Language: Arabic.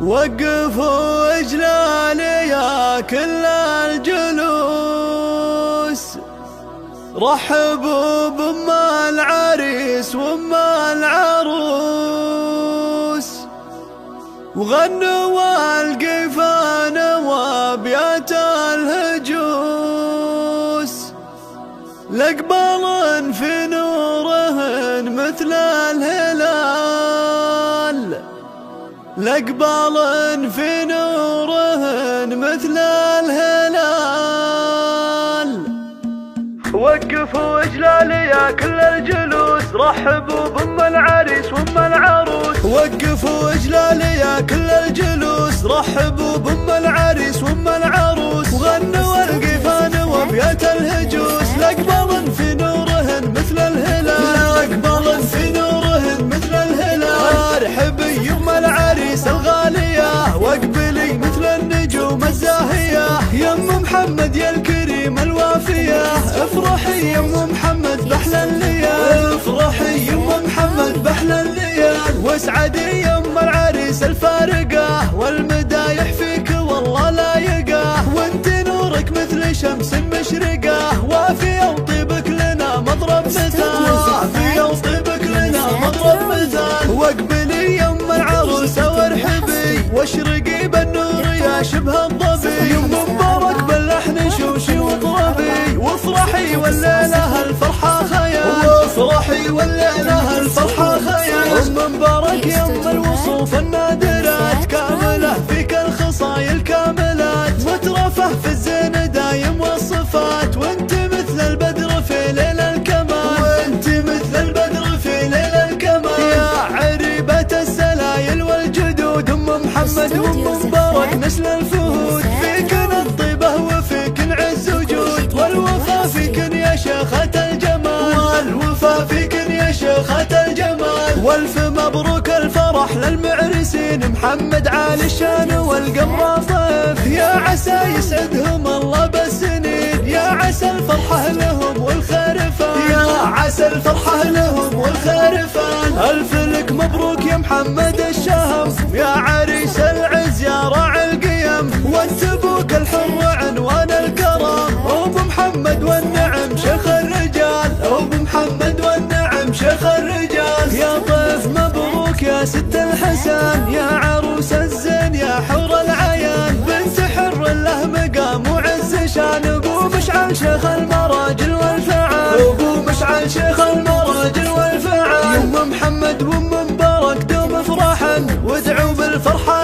وقفوا اجلالي يا كل الجلوس، رحبوا بأم العريس وأم العروس، وغنوا والقيفان وابيات الهجوس، لقبال في نورهن مثل الهلال، لقبال في نورهن مثل الهلال. وقفوا اجلالي يا كل الجلوس، رحبوا بأم العريس وأم العروس، وقفوا اجلالي يا كل الجلوس، رحبوا بأم العريس وأم العروس، وغنوا القيفان وابيات الهجوس، لقبال في نورهن مثل الهلال، لقبال في نورهن مثل الهلال. ارحبي يم العريس الغالية واقبلي مثل النجوم الزاهية، يم محمد يا الكريم الوافية، افرحي يم محمد بأحلى الليال، افرحي يم محمد بأحلى الليال، واسعدي يم العريس الفارقة، والمدايح فيك والله لايقة، وانت نورك مثل شمس مشرقة، وافية وطيبك لنا مضرب مثال، وافية وطيبك لنا مضرب مثال. واقبلي يم العروسة وارحبي واشرقي بالنور يا شبه الضبي، يم مبارك باللحن شوشي واضربي، وافرحي والليلة الفرحة خيال، وافرحي والليلة الفرحة خيال. ام مبارك يم الوصوف النادرات، كاملة فيك الخصايل كاملات، مترفه في الزين دايم والصفات، وانت مثل البدر في ليل الكمال، وانت مثل البدر في ليل الكمال. يا عريبة السلايل والجدود ام محمد وام مبارك نسل الفهود، فيكن الطيبة وفيكن عز وجود، والوفا فيكن يا شيخة الجمال، والوفا فيكن يا شيخة الجمال. والف مبروك الفرح للمعرسين، محمد عالي الشان والقمر ضيف، يا عسى يسعدهم الله بالسنين، يا عسى الفرحة لهم والخيرفان، يا عسى الفرحة لهم والخيرفان. الف لك مبروك يا محمد الشهم، يا عريس العز يا راعي القيم، وانت ابوك الحر عنوان الكرم، ابو محمد والنعم شيخ الرجال، ابو محمد والنعم شيخ الرجال. يا ضيف مبروك يا ست الحسن، يا عروس الزين يا حور العيان، بنت حر له مقام وعز شان، ابو مشعل شيخ المراجل والفعال، ابو مشعل شيخ المراجل والفعال. يم محمد وام مبارك دوم افرحا، وادعوا بالفرحة